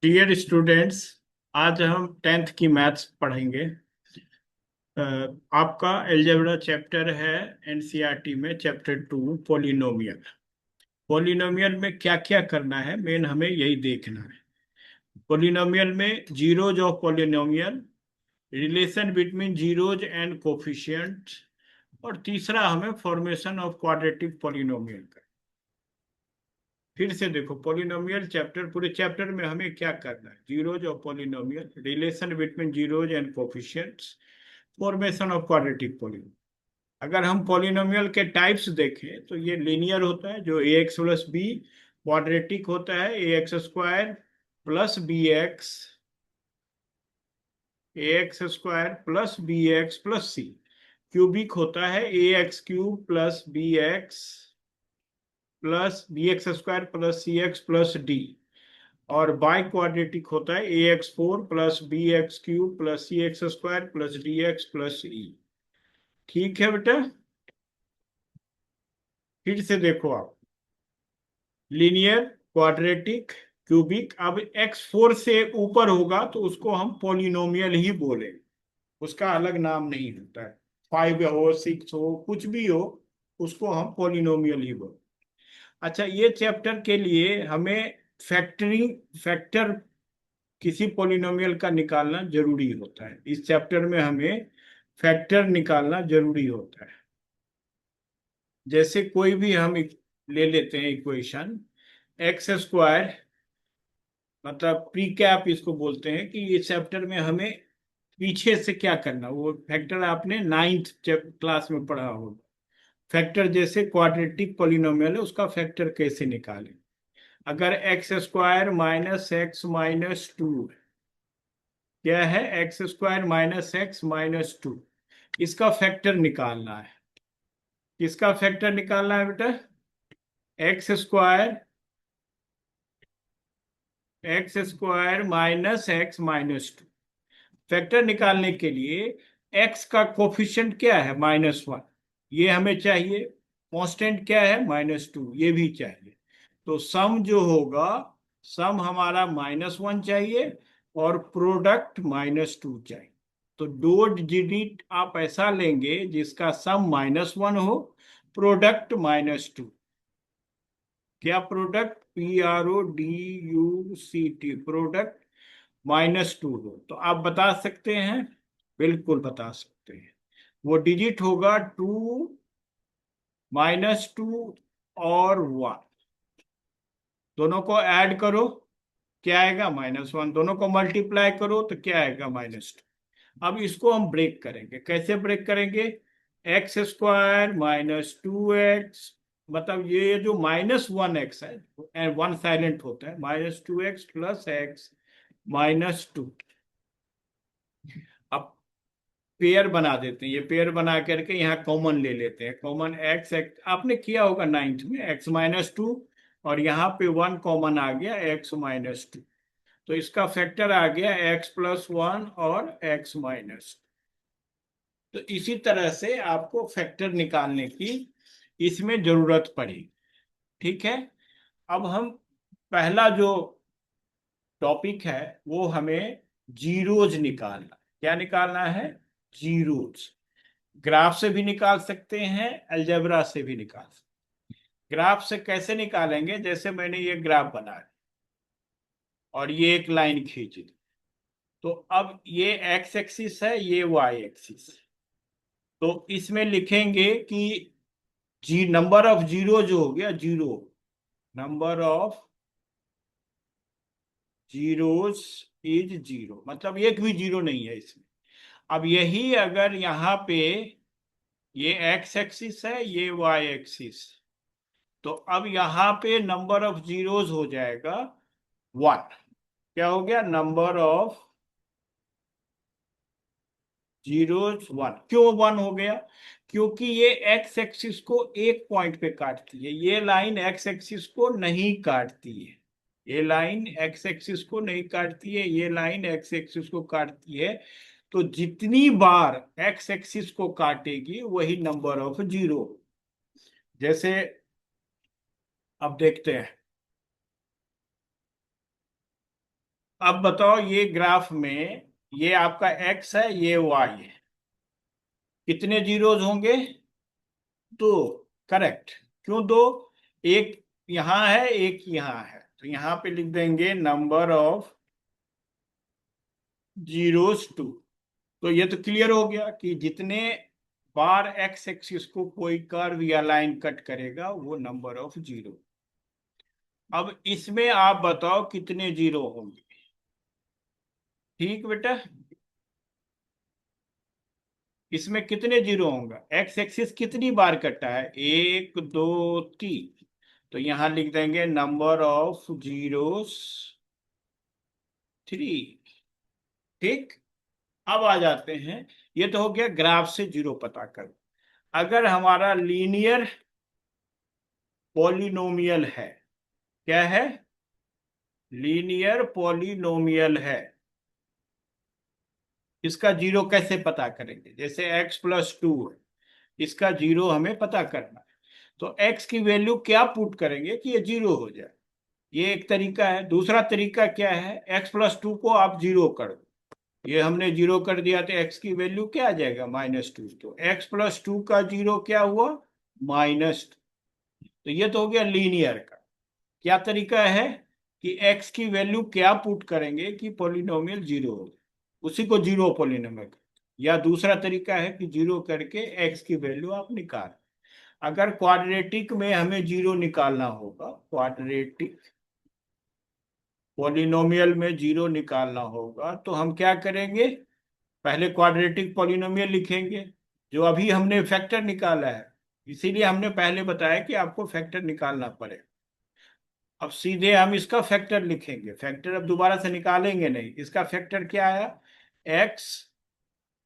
Dear students, आज हम 10th की मैथ्स पढ़ेंगे। अ, आपका अलजेब्रा चैप्टर है एनसीईआरटी में चैप्टर 2 पॉलिनोमियल। पॉलिनोमियल में क्या क्या करना है, मेन हमें यही देखना है। पॉलिनोमियल में zeros of polynomial, relation between zeros and coefficients, और तीसरा हमें फॉर्मेशन ऑफ क्वाड्रेटिक पॉलिनोमियल का। फिर से देखो, पॉलिनोमियल चैप्टर, पूरे चैप्टर में हमें क्या करना है? Zeros of polynomial, relation between zeros and coefficients, formation of quadratic polynomial. अगर हम पॉलिनोमियल के टाइप्स देखें तो ये लीनियर होता है जो A X plus B, quadratic होता है A X square plus B X, A X square plus B X plus C. Cubic होता है A X cube plus B X square plus C X plus D. और biquadratic होता है A X four plus B X cube plus C X square plus D X plus E. ठीक है बेटा, फिर से देखो आप, लीनियर, क्वाड्रेटिक, क्यूबिक। अब एक्स फोर से ऊपर होगा तो उसको हम पॉलिनोमियल ही बोलेंगे, उसका अलग नाम नहीं होता है। 5 हो, 6 हो, कुछ भी हो, उसको हम पॉलिनोमियल ही बोल। अच्छा, ये चैप्टर के लिए हमें फैक्टर किसी पॉलिनोमियल का निकालना जरूरी होता है। इस चैप्टर में हमें फैक्टर निकालना जरूरी होता है। जैसे कोई भी हम ले लेते हैं इक्वेशन, एक्स स्क्वायर, मतलब प्री कैप इसको बोलते हैं कि ये चैप्टर में हमें पीछे से क्या करना, वो फैक्टर आपने नाइन्थ क्लास में पढ़ा होगा। फैक्टर जैसे क्वाड्रेटिक पॉलिनोमियल है, उसका फैक्टर कैसे निकालें। अगर x square minus X minus to, क्या है, x square minus X minus to, इसका फैक्टर निकालना है। किसका फैक्टर निकालना है बेटा? X square minus X minus to. Factor निकालने के लिए एक्स का कोफिशिएंट क्या है? -1, ये हमें चाहिए। कांस्टेंट क्या है? -2, ये भी चाहिए। तो सम जो होगा, सम हमारा -1 चाहिए और प्रोडक्ट -2 चाहिए। तो दो डिजिट आप ऐसा लेंगे जिसका सम -1 हो, प्रोडक्ट -2। क्या प्रोडक्ट? PRODUCT, प्रोडक्ट -2 हो तो आप बता सकते हैं? बिल्कुल बता सकते हैं। वो डिजिट होगा 2, -2 और 1। दोनों को ऐड करो, क्या आएगा? -1। दोनों को मल्टीप्लाई करो तो क्या आएगा? -2। अब इसको हम ब्रेक करेंगे। कैसे ब्रेक करेंगे? एक्स स्क्वायर -2x, मतलब ये जो -1x है, वन साइलेंट होता है, -2x प्लस एक्स -2। अब पेयर बना देते हैं, ये पेयर बना करके यहाँ कॉमन ले लेते हैं। कॉमन एक्स, एक्स आपने किया होगा नाइन्थ में, x-2, और यहाँ पे 1 कॉमन आ गया, x-2। तो इसका फैक्टर आ गया x+1 और x-। तो इसी तरह से आपको फैक्टर निकालने की इसमें जरूरत पड़ेगी। ठीक है, अब हम पहला जो टॉपिक है वो हमें जीरोज निकालना। क्या निकालना है? जीरोज। ग्राफ से भी निकाल सकते हैं, अलजेब्रा से भी निकाल सकते हैं। ग्राफ से कैसे निकालेंगे? जैसे मैंने ये ग्राफ बनाया और ये एक लाइन खींच दी, तो अब ये एक्स एक्सिस है, ये वाई एक्सिस है। तो इसमें लिखेंगे कि जी नंबर ऑफ जीरो जो हो गया, zero, number of zeros is zero, मतलब एक भी जीरो नहीं है इसमें। अब यही अगर यहाँ पे ये एक्स एक्सिस है, ये वाई एक्सिस, तो अब यहाँ पे नंबर ऑफ जीरोस हो जाएगा 1। क्या हो गया? Number of zeros 1। क्यों 1 हो गया? क्योंकि ये एक्स एक्सिस को एक पॉइंट पे काटती है, ये लाइन एक्स एक्सिस को नहीं काटती है। ये लाइन एक्स एक्सिस को नहीं काटती है, ये लाइन एक्स एक्सिस को काटती है। तो जितनी बार एक्स एक्सिस को काटेगी वही नंबर ऑफ जीरो। जैसे अब देखते हैं, अब बताओ ये ग्राफ में ये आपका एक्स है, ये वाई है, कितने जीरोज होंगे? दो। करेक्ट। क्यों दो? एक यहां है, एक यहां है, तो यहां पे लिख देंगे नंबर ऑफ जीरोस टू। तो ये तो क्लियर हो गया कि जितने बार एक्स एक्सिस को कोई कर्व या लाइन कट करेगा वो नंबर ऑफ जीरो। अब इसमें आप बताओ कितने जीरो होंगे? ठीक बेटा, इसमें कितने जीरो होंगे? एक्स एक्सिस कितनी बार कटा है? एक, दो, तीन। तो यहां लिख देंगे नंबर ऑफ जीरोस थ्री। ठीक। अब आ जाते हैं, ये तो हो गया ग्राफ से जीरो पता कर। अगर हमारा लीनियर पॉलिनोमियल है, क्या है? लीनियर पॉलिनोमियल है, इसका जीरो कैसे पता करेंगे? जैसे x प्लस टू है, इसका जीरो हमें पता करना है, तो x की वैल्यू क्या पुट करेंगे कि ये जीरो हो जाए? ये एक तरीका है। दूसरा तरीका क्या है? x प्लस टू को आप जीरो कर दो, ये हमने जीरो कर दिया तो x की वैल्यू क्या आ जाएगा? Minus two. तो x प्लस टू का जीरो क्या हुआ? Minus two. तो ये तो हो गया लीनियर का। क्या तरीका है कि x की वैल्यू क्या पुट करेंगे कि पॉलिनोमियल जीरो हो, उसी को जीरो पॉलिनोमियल। या दूसरा तरीका है कि जीरो करके x की वैल्यू आप निकाल। अगर क्वाड्रेटिक में हमें जीरो निकालना होगा, क्वाड्रेटिक पॉलिनोमियल में जीरो निकालना होगा, तो हम क्या करेंगे? पहले क्वाड्रेटिक पॉलिनोमियल लिखेंगे, जो अभी हमने फैक्टर निकाला है, इसीलिए हमने पहले बताया कि आपको फैक्टर निकालना पड़ेगा। अब सीधे हम इसका फैक्टर लिखेंगे, फैक्टर अब दोबारा से निकालेंगे नहीं। इसका फैक्टर क्या आया? एक्स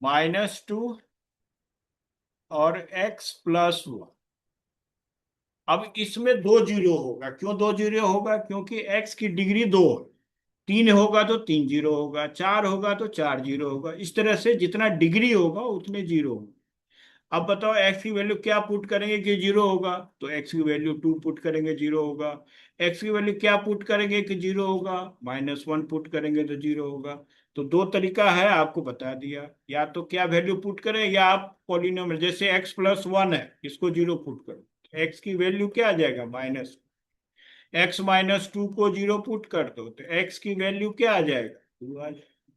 माइनस टू और एक्स प्लस वन। अब इसमें दो जीरो होगा। क्यों दो जीरो होगा? क्योंकि एक्स की डिग्री दो है। तीन होगा तो तीन जीरो होगा, चार होगा तो चार जीरो होगा, इस तरह से जितना डिग्री होगा उतने जीरो होगा। अब बताओ एक्स की वैल्यू क्या पुट करेंगे कि जीरो होगा? तो एक्स की वैल्यू टू पुट करेंगे, जीरो होगा। एक्स की वैल्यू क्या पुट करेंगे कि जीरो होगा? माइनस वन पुट करेंगे तो जीरो होगा। तो दो तरीका है, आपको बता दिया। या तो क्या वैल्यू पुट करें, या आप पॉलिनोमियल जैसे एक्स प्लस वन है, इसको जीरो पुट करो, एक्स की वैल्यू क्या आ जाएगा? माइनस। एक्स माइनस टू को जीरो पुट कर दो तो एक्स की वैल्यू क्या आ जाएगा? टू आ जाएगा।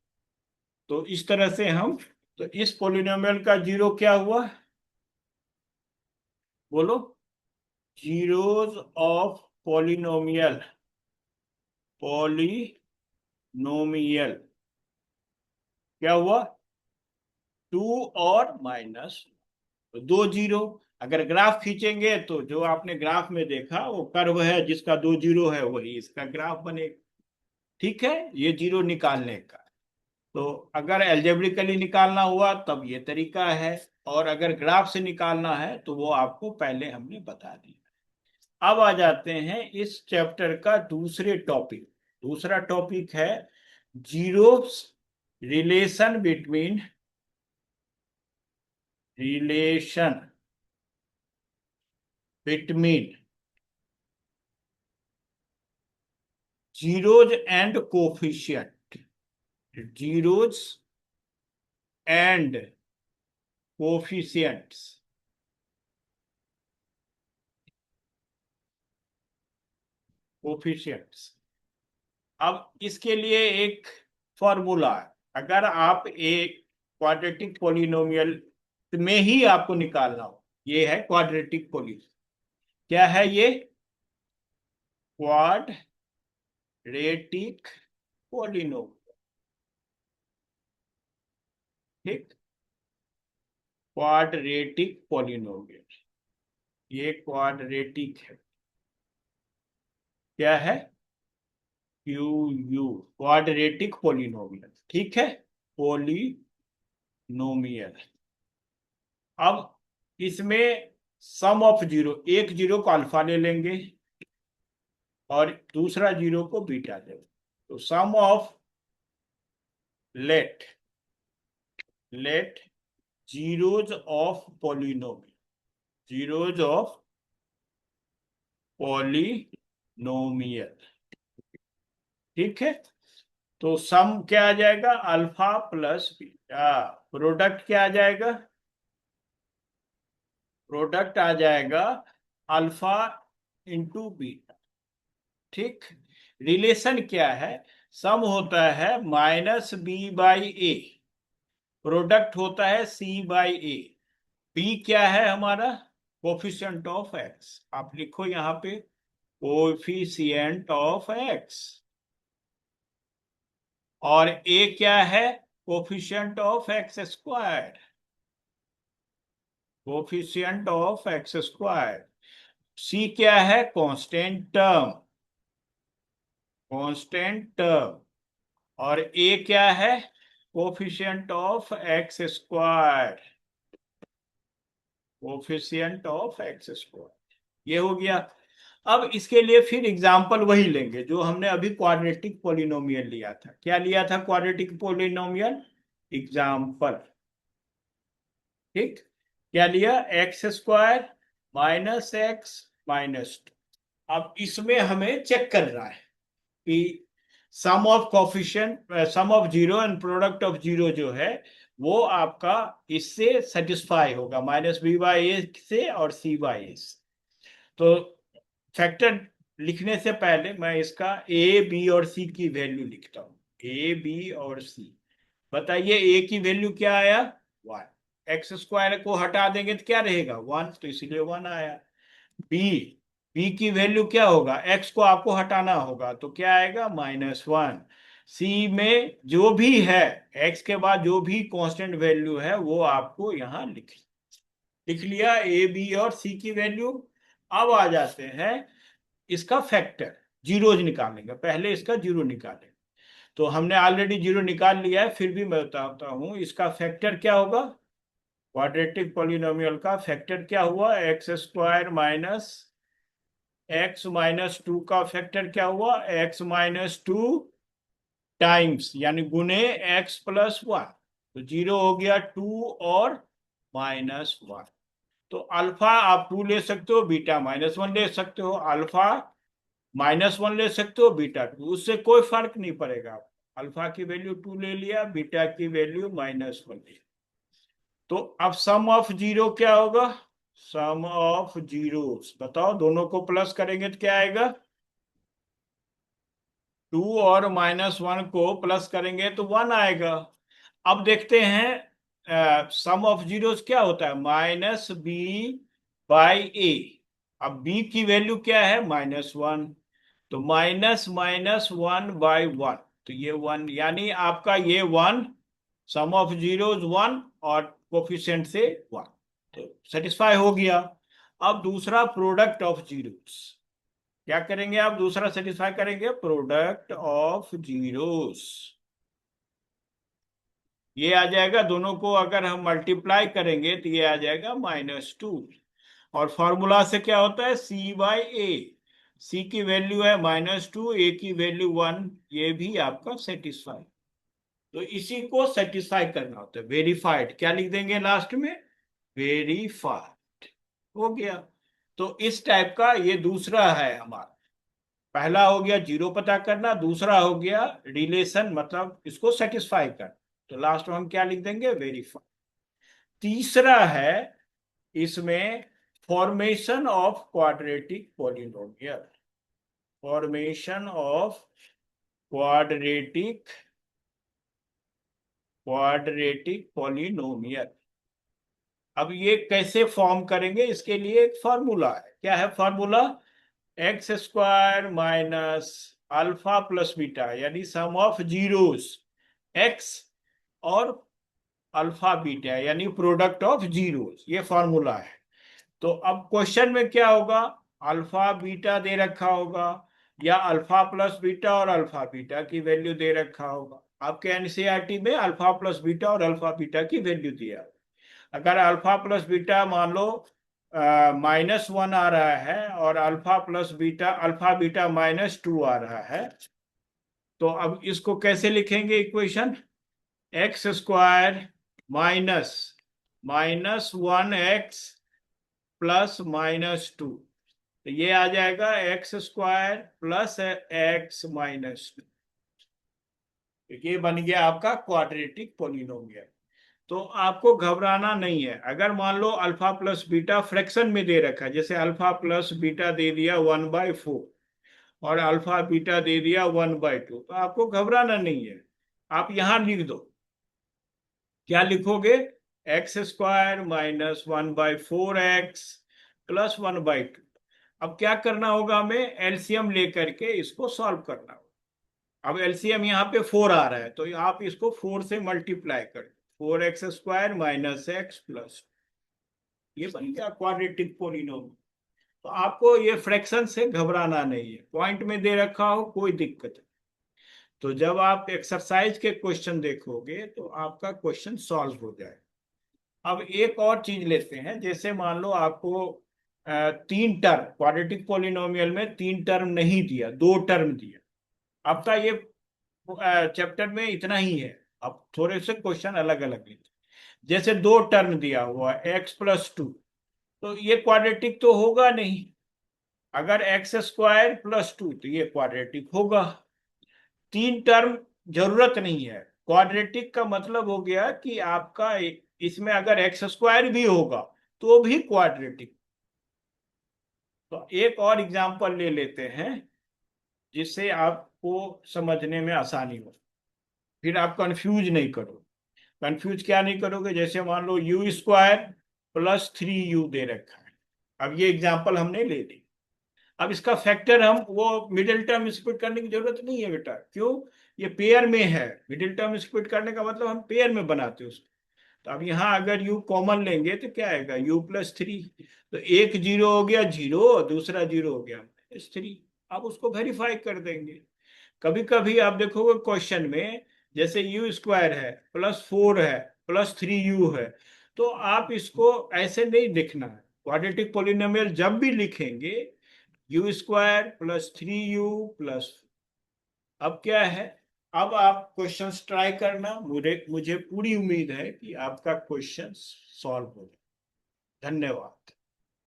तो इस तरह से हम, तो इस पॉलिनोमियल का जीरो क्या हुआ? बोलो। जीरोस ऑफ पॉलिनोमियल, पॉलिनोमियल क्या हुआ? टू और माइनस तो दो जीरो। अगर ग्राफ खींचेंगे तो जो आपने ग्राफ में देखा वो कर्व है जिसका दो जीरो है, वही इसका ग्राफ बनेगा। ठीक है, ये जीरो निकालने का। तो अगर एल्जेब्रिकली निकालना हुआ तब ये तरीका है, और अगर ग्राफ से निकालना है तो वो आपको पहले हमने बता दिया। अब आ जाते हैं इस चैप्टर का दूसरे टॉपिक। दूसरा टॉपिक है zeros, relation between, relation between zeros and coefficient, zeros and coefficients. Coefficients. अब इसके लिए एक फॉर्मूला है। अगर आप एक क्वाड्रेटिक पॉलिनोमियल में ही आपको निकालना हो, ये है क्वाड्रेटिक पॉलिनोमियल। क्या है ये? Quadratic polynomial. ठीक, क्वाड्रेटिक पॉलिनोमियल, ये क्वाड्रेटिक है। क्या है? Q U, quadratic polynomial. ठीक है, पॉलिनोमियल। अब इसमें सम ऑफ जीरो, एक जीरो को अल्फा ले लेंगे और दूसरा जीरो को बीटा ले, तो sum of let, let zeros of polynomial, zeros of polynomial. ठीक है। तो सम क्या आ जाएगा, अल्फा प्लस बीटा। प्रोडक्ट क्या आ जाएगा, प्रोडक्ट आ जाएगा अल्फा इंटू बीटा। ठीक। रिलेशन क्या है, सम होता है minus B by A, product होता है सी बाई ए। बी क्या है हमारा, कोफिशिएंट ऑफ एक्स, आप लिखो यहां पे कोफिशिएंट ऑफ एक्स। और ए क्या है, coefficient of X square, coefficient of X square. C क्या है, कांस्टेंट टर्म, कांस्टेंट टर्म। और ए क्या है, coefficient of X square, coefficient of X square. ये हो गया। अब इसके लिए फिर एग्जाम्पल वही लेंगे जो हमने अभी क्वाड्रेटिक पोलिनोमियल लिया था। क्या लिया था क्वाड्रेटिक पोलिनोमियल, एग्जाम्पल। ठीक। क्या लिया, X square minus X minus two. अब इसमें हमें चेक करना है कि sum of coefficient, sum of zero and product of zero जो है वो आपका इससे सेटिस्फाई होगा, माइनस बी बाई ए से और सी बाई ए से। तो फैक्टर लिखने से पहले मैं इसका ए बी और सी की वैल्यू लिखता हूं, ए बी और सी। बताइए ए की वैल्यू क्या आया, वन। एक्स स्क्वायर को हटा देंगे तो क्या रहेगा, वन, तो इसीलिए वन आया। बी, बी की वैल्यू क्या होगा, एक्स को आपको हटाना होगा तो क्या आएगा, माइनस वन। सी में जो भी है, एक्स के बाद जो भी कांस्टेंट वैल्यू है वो आपको यहां लिख लिया, ए बी और सी की वैल्यू। अब आ जाते हैं इसका फैक्टर, जीरोज निकालेंगे, पहले इसका जीरो निकालेंगे। तो हमने ऑलरेडी जीरो निकाल लिया है, फिर भी मैं बताता हूं इसका फैक्टर क्या होगा। क्वाड्रेटिक पॉलिनोमियल का फैक्टर क्या हुआ, x square minus X minus to का फैक्टर क्या हुआ, एक्स माइनस टू टाइम्स यानी गुने एक्स प्लस वन। तो जीरो हो गया टू और माइनस वन। तो अल्फा आप टू ले सकते हो, बीटा माइनस वन ले सकते हो, अल्फा माइनस वन ले सकते हो, बीटा टू, उससे कोई फर्क नहीं पड़ेगा। अल्फा की वैल्यू टू ले लिया, बीटा की वैल्यू माइनस वन ले। तो अब सम ऑफ जीरो क्या होगा, सम ऑफ जीरो, बताओ दोनों को प्लस करेंगे तो क्या आएगा, टू और माइनस वन को प्लस करेंगे तो वन आएगा। अब देखते हैं सम ऑफ जीरोस क्या होता है, माइनस बी बाई ए। अब बी की वैल्यू क्या है, माइनस वन, तो minus minus one by one, तो ये वन, यानी आपका ये one, sum of zeros one और कोफिशिएंट से वन, तो सेटिस्फाई हो गया। अब दूसरा प्रोडक्ट ऑफ जीरोस, क्या करेंगे आप, दूसरा सेटिस्फाई करेंगे प्रोडक्ट ऑफ जीरोस। ये आ जाएगा, दोनों को अगर हम मल्टीप्लाई करेंगे तो ये आ जाएगा माइनस टू। और फॉर्मूला से क्या होता है, सी बाई ए, सी की वैल्यू है माइनस टू, ए की वैल्यू वन, ये भी आपका सेटिस्फाई। तो इसी को सेटिस्फाई करना होता है, वेरीफाइड, क्या लिख देंगे लास्ट में, वेरीफाइड। हो गया। तो इस टाइप का ये दूसरा है हमारा। पहला हो गया जीरो पता करना, दूसरा हो गया रिलेशन, मतलब इसको सेटिस्फाई कर, तो लास्ट में हम क्या लिख देंगे, वेरीफाई। तीसरा है इसमें formation of quadratic polynomial, formation of quadratic quadratic polynomial. अब ये कैसे फॉर्म करेंगे, इसके लिए एक फॉर्मूला है, क्या है formula, x square minus alpha plus beta, यानी सम ऑफ जीरोस एक्स और अल्फा बीटा यानी प्रोडक्ट ऑफ जीरोस, ये फॉर्मूला है। तो अब क्वेश्चन में क्या होगा, अल्फा बीटा दे रखा होगा या अल्फा प्लस बीटा और अल्फा बीटा की वैल्यू दे रखा होगा। आपके एनसीईआरटी में अल्फा प्लस बीटा और अल्फा बीटा की वैल्यू दिया। अगर अल्फा प्लस बीटा मान लो माइनस वन आ रहा है और अल्फा बीटा माइनस टू आ रहा है, तो अब इसको कैसे लिखेंगे equation, x square minus minus one x plus minus two, तो ये आ जाएगा x square plus x minus to. ये बन गया आपका क्वाड्रेटिक पोलिनोमियल। तो आपको घबराना नहीं है। अगर मान लो अल्फा प्लस बीटा फ्रैक्शन में दे रखा है, जैसे अल्फा प्लस बीटा दे दिया 1/4 और अल्फा बीटा दे दिया 1/2, तो आपको घबराना नहीं है। आप यहां लिख दो, क्या लिखोगे? x² minus 1/4x plus 1/2। अब क्या करना होगा, हमें एलसीएम लेकर के इसको सॉल्व करना होगा। अब एलसीएम यहाँ पे 4 आ रहा है, तो आप इसको 4 से मल्टीप्लाई कर दो। 4x² माइनस x प्लस, ये बन गया क्वाड्रेटिक पोलिनोमियल। तो आपको ये फ्रैक्शन से घबराना नहीं है, पॉइंट में दे रखा हो कोई दिक्कत नहीं। तो जब आप एक्सरसाइज के क्वेश्चन देखोगे तो आपका क्वेश्चन सॉल्व हो जाए। अब एक और चीज लेते हैं, जैसे मान लो आपको 3 टर्म क्वाड्रेटिक पोलिनोमियल में 3 टर्म नहीं दिया, 2 टर्म दिया। आपका ये चैप्टर में इतना ही है। अब थोड़े से क्वेश्चन अलग अलग लेते हैं। जैसे 2 टर्म दिया हुआ x+2, तो ये क्वाड्रेटिक तो होगा नहीं। अगर x² + 2 तो ये क्वाड्रेटिक होगा। 3 टर्म जरूरत नहीं है। क्वाड्रेटिक का मतलब हो गया कि आपका इसमें अगर x² भी होगा तो भी क्वाड्रेटिक। तो एक और एग्जांपल ले लेते हैं जिससे आपको समझने में आसानी हो, फिर आप कंफ्यूज नहीं करो। कंफ्यूज क्या नहीं करोगे, जैसे मान लो u² + 3u दे रखा है। अब ये एग्जांपल हमने ले ली। अब इसका फैक्टर हम वो मिडिल टर्म स्प्लिट करने की जरूरत नहीं है बेटा। क्यों? ये पेयर में है। मिडिल टर्म स्प्लिट करने का मतलब हम पेयर में बनाते हैं उसको। तो अब यहाँ अगर u कॉमन लेंगे तो क्या आएगा? u+3। तो एक 0 हो गया 0, दूसरा 0 हो गया -3। आप उसको वेरीफाई कर देंगे। कभी कभी आप देखोगे क्वेश्चन में, जैसे u² है +4 है +3u है, तो आप इसको ऐसे नहीं लिखना है। क्वाड्रेटिक पोलिनोमियल जब भी लिखेंगे u² + 3u+। अब क्या है, अब आप क्वेश्चंस ट्राई करना। मुझे पूरी उम्मीद है कि आपका क्वेश्चन सॉल्व होगा। धन्यवाद।